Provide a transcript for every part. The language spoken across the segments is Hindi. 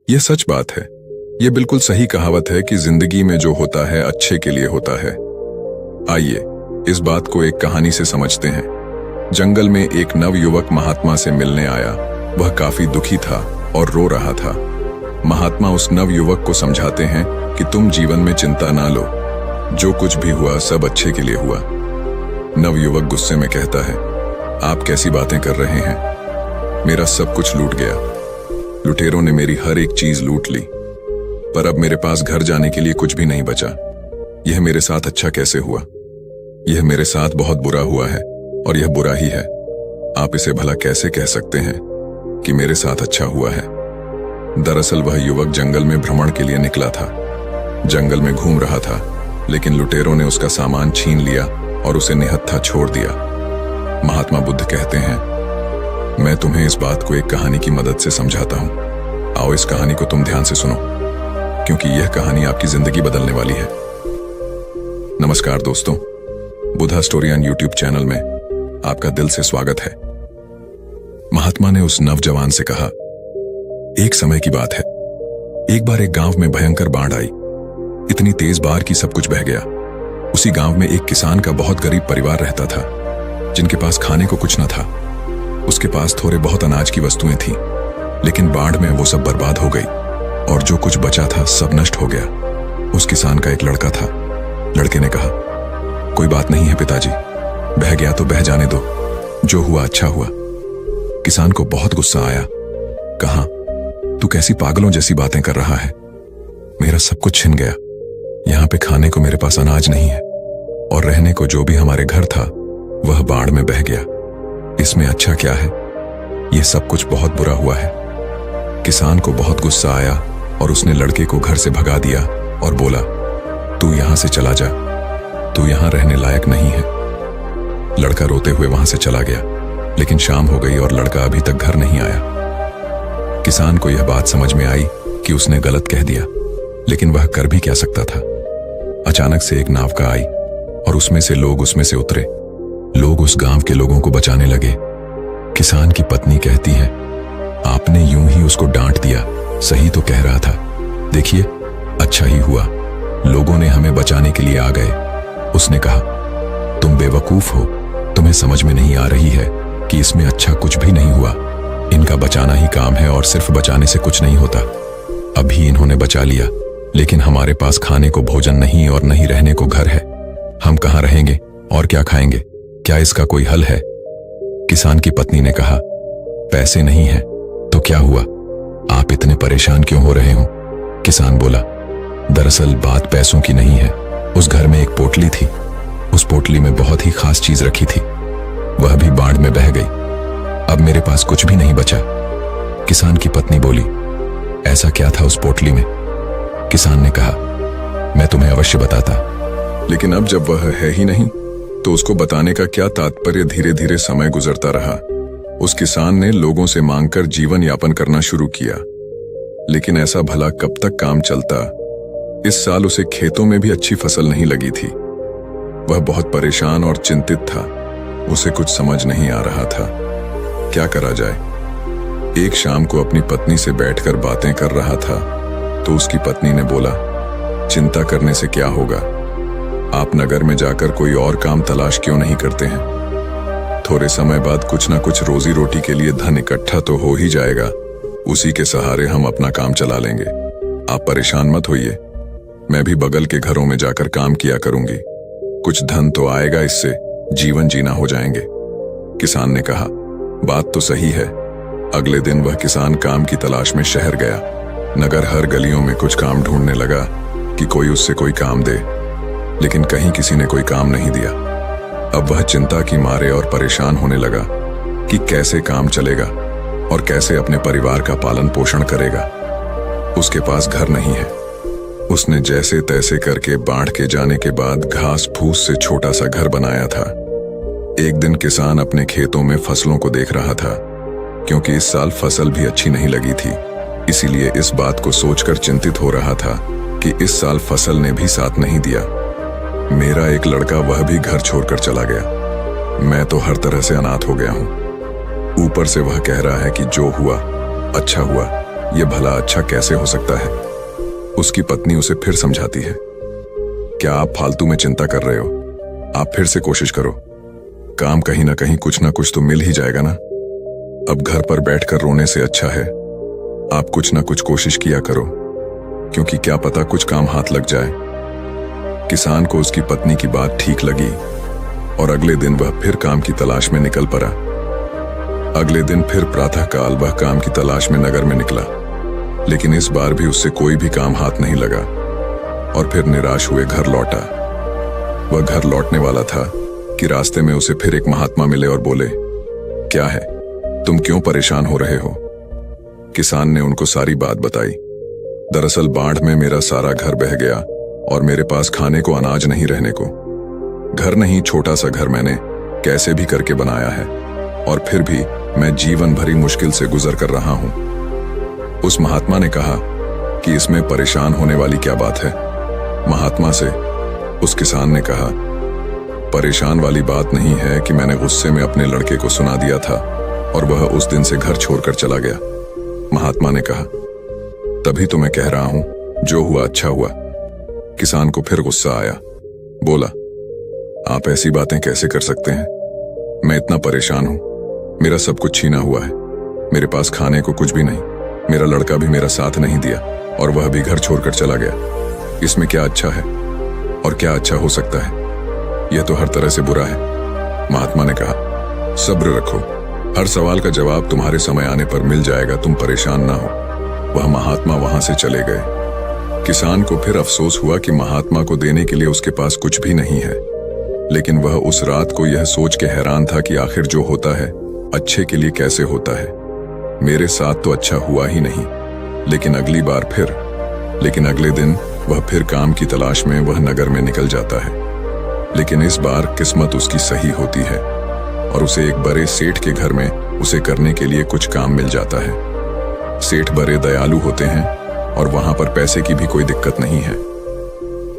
यह सच बात है। यह बिल्कुल सही कहावत है कि जिंदगी में जो होता है अच्छे के लिए होता है। आइए इस बात को एक कहानी से समझते हैं। जंगल में एक नवयुवक महात्मा से मिलने आया। वह काफी दुखी था और रो रहा था। महात्मा उस नवयुवक को समझाते हैं कि तुम जीवन में चिंता ना लो, जो कुछ भी हुआ सब अच्छे के लिए हुआ। नवयुवक गुस्से में कहता है, आप कैसी बातें कर रहे हैं? मेरा सब कुछ लूट गया। लुटेरों ने मेरी हर एक चीज लूट ली, पर अब मेरे पास घर जाने के लिए कुछ भी नहीं बचा। यह मेरे साथ अच्छा कैसे हुआ? यह मेरे साथ बहुत बुरा हुआ है और यह बुरा ही है। आप इसे भला कैसे कह सकते हैं कि मेरे साथ अच्छा हुआ है? दरअसल वह युवक जंगल में भ्रमण के लिए निकला था। जंगल में घूम रहा था, लेकिन लुटेरों ने उसका सामान छीन लिया और उसे निहत्था छोड़ दिया। महात्मा बुद्ध कहते हैं, मैं तुम्हें इस बात को एक कहानी की मदद से समझाता हूं। आओ इस कहानी को तुम ध्यान से सुनो, क्योंकि यह कहानी आपकी जिंदगी बदलने वाली है। नमस्कार दोस्तों, Buddha story on YouTube channel में आपका दिल से स्वागत है। महात्मा ने उस नौजवान से कहा, एक समय की बात है, एक बार एक गांव में भयंकर बाढ़ आई। इतनी तेज बाढ़ कि सब कुछ बह गया। उसी गांव में एक किसान का बहुत गरीब परिवार रहता था, जिनके पास खाने को कुछ न था। उसके पास थोड़े बहुत अनाज की वस्तुएं थीं, लेकिन बाढ़ में वो सब बर्बाद हो गई और जो कुछ बचा था सब नष्ट हो गया। उस किसान का एक लड़का था। लड़के ने कहा, कोई बात नहीं है पिताजी, बह गया तो बह जाने दो, जो हुआ अच्छा हुआ। किसान को बहुत गुस्सा आया। कहा, तू कैसी पागलों जैसी बातें कर रहा है? मेरा सब कुछ छिन गया। यहां पे खाने को मेरे पास अनाज नहीं है और रहने को जो भी हमारे घर था वह बाढ़ में बह गया। इसमें अच्छा क्या है? यह सब कुछ बहुत बुरा हुआ है। किसान को बहुत गुस्सा आया और उसने लड़के को घर से भगा दिया और बोला, तू यहां से चला जा, तू यहां रहने लायक नहीं है। लड़का रोते हुए वहां से चला गया, लेकिन शाम हो गई और लड़का अभी तक घर नहीं आया। किसान को यह बात समझ में आई कि उसने गलत कह दिया, लेकिन वह कर भी क्या सकता था। अचानक से एक नाव आई और उसमें से लोग उसमें से उतरे। लोग उस गांव के लोगों को बचाने लगे। किसान की पत्नी कहती है, आपने यूं ही उसको डांट दिया, सही तो कह रहा था। देखिए, अच्छा ही हुआ, लोगों ने हमें बचाने के लिए आ गए। उसने कहा, तुम बेवकूफ हो, तुम्हें समझ में नहीं आ रही है कि इसमें अच्छा कुछ भी नहीं हुआ। इनका बचाना ही काम है और सिर्फ बचाने से कुछ नहीं होता। अभी इन्होंने बचा लिया, लेकिन हमारे पास खाने को भोजन नहीं और नहीं रहने को घर है। हम कहां रहेंगे और क्या खाएंगे? क्या इसका कोई हल है? किसान की पत्नी ने कहा, पैसे नहीं है तो क्या हुआ? आप इतने परेशान क्यों हो रहे हो? किसान बोला, दरअसल बात पैसों की नहीं है। उस घर में एक पोटली थी। उस पोटली में बहुत ही खास चीज रखी थी, वह भी बाढ़ में बह गई। अब मेरे पास कुछ भी नहीं बचा। किसान की पत्नी बोली, ऐसा क्या था उस पोटली में? किसान ने कहा, मैं तुम्हें अवश्य बताता, लेकिन अब जब वह है ही नहीं तो उसको बताने का क्या तात्पर्य? धीरे धीरे समय गुजरता रहा। उस किसान ने लोगों से मांगकर जीवन यापन करना शुरू किया, लेकिन ऐसा भला कब तक काम चलता? इस साल उसे खेतों में भी अच्छी फसल नहीं लगी थी। वह बहुत परेशान और चिंतित था। उसे कुछ समझ नहीं आ रहा था, क्या करा जाए। एक शाम को अपनी पत्नी से बैठकर बातें कर रहा था तो उसकी पत्नी ने बोला, चिंता करने से क्या होगा? आप नगर में जाकर कोई और काम तलाश क्यों नहीं करते हैं? थोड़े समय बाद कुछ ना कुछ रोजी रोटी के लिए धन इकट्ठा तो हो ही जाएगा। उसी के सहारे हम अपना काम चला लेंगे। आप परेशान मत होइए, मैं भी बगल के घरों में जाकर काम किया करूंगी। कुछ धन तो आएगा, इससे जीवन जीना हो जाएंगे। किसान ने कहा, बात तो सही है। अगले दिन वह किसान काम की तलाश में शहर गया। नगर हर गलियों में कुछ काम ढूंढने लगा कि कोई उससे कोई काम दे, लेकिन कहीं किसी ने कोई काम नहीं दिया। अब वह चिंता की मारे और परेशान होने लगा कि कैसे काम चलेगा और कैसे अपने परिवार का पालन पोषण करेगा। उसके पास घर नहीं है। उसने जैसे तैसे करके बाढ़ के जाने के बाद घास फूस से छोटा सा घर बनाया था। एक दिन किसान अपने खेतों में फसलों को देख रहा था, क्योंकि इस साल फसल भी अच्छी नहीं लगी थी। इसीलिए इस बात को सोचकर चिंतित हो रहा था कि इस साल फसल ने भी साथ नहीं दिया। मेरा एक लड़का, वह भी घर छोड़कर चला गया। मैं तो हर तरह से अनाथ हो गया हूं। ऊपर से वह कह रहा है कि जो हुआ अच्छा हुआ, ये भला अच्छा कैसे हो सकता है? उसकी पत्नी उसे फिर समझाती है, क्या आप फालतू में चिंता कर रहे हो? आप फिर से कोशिश करो, काम कहीं ना कहीं कुछ ना कुछ तो मिल ही जाएगा ना। अब घर पर बैठकर रोने से अच्छा है आप कुछ ना कुछ कोशिश किया करो, क्योंकि क्या पता कुछ काम हाथ लग जाए। किसान को उसकी पत्नी की बात ठीक लगी और अगले दिन वह फिर काम की तलाश में निकल पड़ा। अगले दिन फिर प्रातःकाल वह काम की तलाश में नगर में निकला, लेकिन इस बार भी उससे कोई भी काम हाथ नहीं लगा और फिर निराश हुए घर लौटा। वह घर लौटने वाला था कि रास्ते में उसे फिर एक महात्मा मिले और बोले, क्या है, तुम क्यों परेशान हो रहे हो? किसान ने उनको सारी बात बताई। दरअसल बाढ़ में मेरा सारा घर बह गया और मेरे पास खाने को अनाज नहीं रहने को। घर नहीं, छोटा सा घर मैंने कैसे भी करके बनाया है और फिर भी मैं जीवन भरी मुश्किल से गुजर कर रहा हूं। उस महात्मा ने कहा कि इसमें परेशान होने वाली क्या बात है? महात्मा से उस किसान ने कहा, परेशान वाली बात नहीं है कि मैंने गुस्से में अपने लड़के को सुना दिया था और वह उस दिन से घर छोड़कर चला गया। महात्मा ने कहा, तभी तो मैं कह रहा हूं, जो हुआ अच्छा हुआ। किसान को फिर गुस्सा आया, बोला, आप ऐसी बातें कैसे कर सकते हैं? मैं इतना परेशान हूं, मेरा सब कुछ छीना हुआ है, मेरे पास खाने को कुछ भी नहीं, मेरा लड़का भी मेरा साथ नहीं दिया और वह भी घर छोड़कर चला गया। इसमें क्या अच्छा है और क्या अच्छा हो सकता है? यह तो हर तरह से बुरा है। महात्मा ने कहा, सब्र रखो, हर सवाल का जवाब तुम्हारे समय आने पर मिल जाएगा, तुम परेशान ना हो। वह महात्मा वहां से चले गए। किसान को फिर अफसोस हुआ कि महात्मा को देने के लिए उसके पास कुछ भी नहीं है, लेकिन वह उस रात को यह सोच के हैरान था कि आखिर जो होता है अच्छे के लिए कैसे होता है। मेरे साथ तो अच्छा हुआ ही नहीं, लेकिन अगले दिन वह फिर काम की तलाश में वह नगर में निकल जाता है। लेकिन इस बार किस्मत उसकी सही होती है और उसे एक बड़े सेठ के घर में उसे करने के लिए कुछ काम मिल जाता है। सेठ बड़े दयालु होते हैं और वहां पर पैसे की भी कोई दिक्कत नहीं है।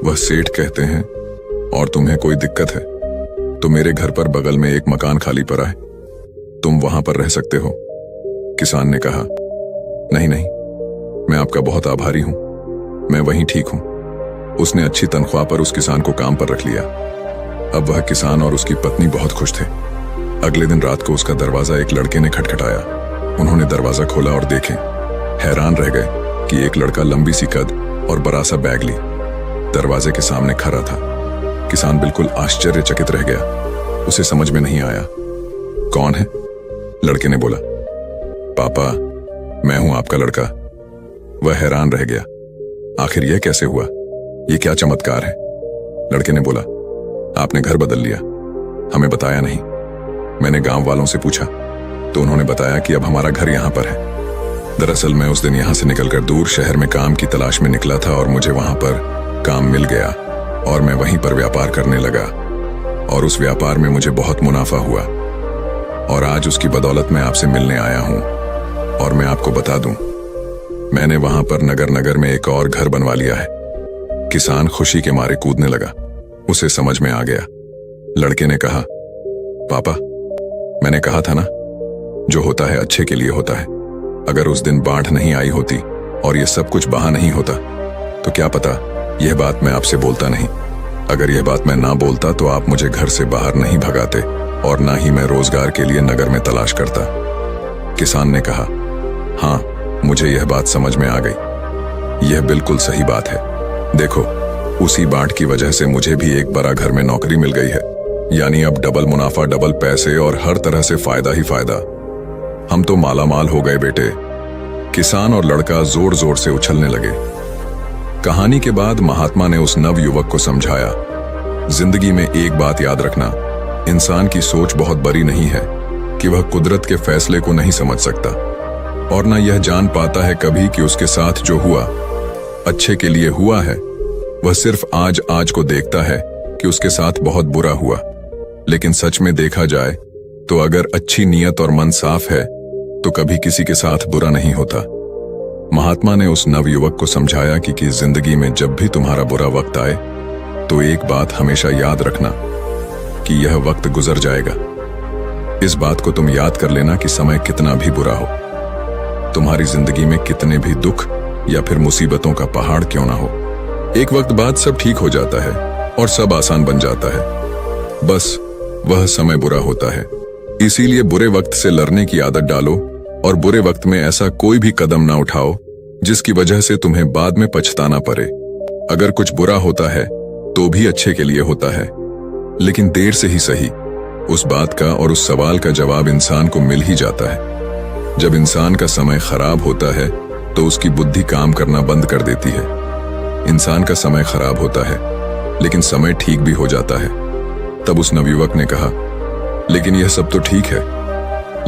वह सेठ कहते हैं, और तुम्हें कोई दिक्कत है तो मेरे घर पर बगल में एक मकान खाली पड़ा है, तुम वहां पर रह सकते हो। किसान ने कहा, नहीं नहीं, मैं आपका बहुत आभारी हूं, मैं वहीं ठीक हूं। उसने अच्छी तनख्वाह पर उस किसान को काम पर रख लिया। अब वह किसान और उसकी पत्नी बहुत खुश थे। अगले दिन रात को उसका दरवाजा एक लड़के ने खटखटाया। उन्होंने दरवाजा खोला और देखे, हैरान रह गए कि एक लड़का लंबी सी कद और बड़ा सा बैग ली दरवाजे के सामने खड़ा था। किसान बिल्कुल आश्चर्यचकित रह गया, उसे समझ में नहीं आया। कौन है? लड़के ने बोला, पापा, मैं हूं आपका लड़का। वह हैरान रह गया, आखिर यह कैसे हुआ? यह क्या चमत्कार है? लड़के ने बोला, आपने घर बदल लिया, हमें बताया नहीं। मैंने गांव वालों से पूछा तो उन्होंने बताया कि अब हमारा घर यहां पर है। दरअसल मैं उस दिन यहां से निकलकर दूर शहर में काम की तलाश में निकला था और मुझे वहां पर काम मिल गया और मैं वहीं पर व्यापार करने लगा और उस व्यापार में मुझे बहुत मुनाफा हुआ और आज उसकी बदौलत मैं आपसे मिलने आया हूं। और मैं आपको बता दूं, मैंने वहां पर नगर में एक और घर बनवा लिया है। किसान खुशी के मारे कूदने लगा, उसे समझ में आ गया। लड़के ने कहा, पापा, मैंने कहा था ना, जो होता है अच्छे के लिए होता है। अगर उस दिन बाढ़ नहीं आई होती और ये सब कुछ बहा नहीं होता तो क्या पता यह बात मैं आपसे बोलता नहीं। अगर यह बात मैं ना बोलता तो आप मुझे घर से बाहर नहीं भगाते और ना ही मैं रोजगार के लिए नगर में तलाश करता। किसान ने कहा, हाँ, मुझे यह बात समझ में आ गई, यह बिल्कुल सही बात है। देखो, उसी बाढ़ की वजह से मुझे भी एक बड़ा घर में नौकरी मिल गई है, यानी अब डबल मुनाफा, डबल पैसे और हर तरह से फायदा ही फायदा। हम तो माला माल हो गए बेटे। किसान और लड़का जोर जोर से उछलने लगे। कहानी के बाद महात्मा ने उस नव युवक को समझाया, जिंदगी में एक बात याद रखना, इंसान की सोच बहुत बड़ी नहीं है कि वह कुदरत के फैसले को नहीं समझ सकता और न यह जान पाता है कभी कि उसके साथ जो हुआ अच्छे के लिए हुआ है। वह सिर्फ आज को देखता है कि उसके साथ बहुत बुरा हुआ। लेकिन सच में देखा जाए तो अगर अच्छी नीयत और मन साफ है तो कभी किसी के साथ बुरा नहीं होता। महात्मा ने उस नवयुवक को समझाया कि जिंदगी में जब भी तुम्हारा बुरा वक्त आए तो एक बात हमेशा याद रखना कि यह वक्त गुजर जाएगा। इस बात को तुम याद कर लेना कि समय कितना भी बुरा हो तुम्हारी जिंदगी में कितने भी दुख या फिर मुसीबतों का पहाड़ क्यों ना हो, एक वक्त बाद सब ठीक हो जाता है और सब आसान बन जाता है। बस वह समय बुरा होता है। इसीलिए बुरे वक्त से लड़ने की आदत डालो और बुरे वक्त में ऐसा कोई भी कदम ना उठाओ जिसकी वजह से तुम्हें बाद में पछताना पड़े। अगर कुछ बुरा होता है तो भी अच्छे के लिए होता है, लेकिन देर से ही सही। उस बात का और उस सवाल का जवाब इंसान को मिल ही जाता है। जब इंसान का समय खराब होता है तो उसकी बुद्धि काम करना बंद कर देती है। इंसान का समय खराब होता है लेकिन समय ठीक भी हो जाता है। तब उस नवयुवक ने कहा, लेकिन यह सब तो ठीक है,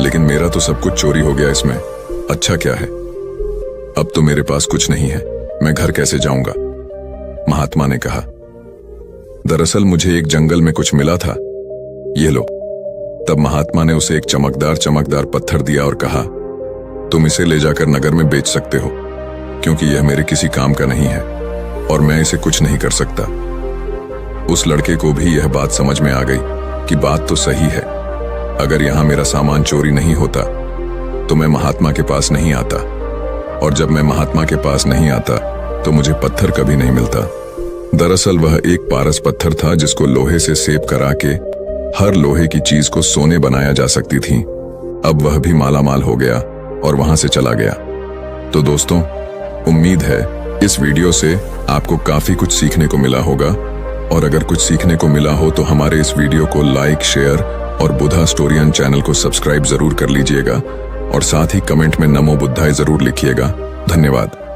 लेकिन मेरा तो सब कुछ चोरी हो गया इसमें। अच्छा क्या है, अब तो मेरे पास कुछ नहीं है, मैं घर कैसे जाऊंगा? महात्मा ने कहा, दरअसल मुझे एक जंगल में कुछ मिला था, ये लो। तब महात्मा ने उसे एक चमकदार पत्थर दिया और कहा, तुम इसे ले जाकर नगर में बेच सकते हो, क्योंकि यह मेरे किसी काम का नहीं है और मैं इसे कुछ नहीं कर सकता। उस लड़के को भी यह बात समझ में आ गई कि बात तो सही है। अगर यहां मेरा सामान चोरी नहीं होता तो मैं महात्मा के पास नहीं आता, और जब मैं महात्मा के पास नहीं आता तो मुझे पत्थर कभी नहीं मिलता। दरअसल वह एक पारस पत्थर था जिसको लोहे से सेप करा के हर लोहे की चीज को सोने बनाया जा सकती थी। अब वह भी मालामाल हो गया और वहां से चला गया। तो दोस्तों, उम्मीद है इस वीडियो से आपको काफी कुछ सीखने को मिला होगा, और अगर कुछ सीखने को मिला हो तो हमारे इस वीडियो को लाइक, शेयर और बुधा स्टोरियन चैनल को सब्सक्राइब जरूर कर लीजिएगा, और साथ ही कमेंट में नमो बुद्धाय जरूर लिखिएगा। धन्यवाद।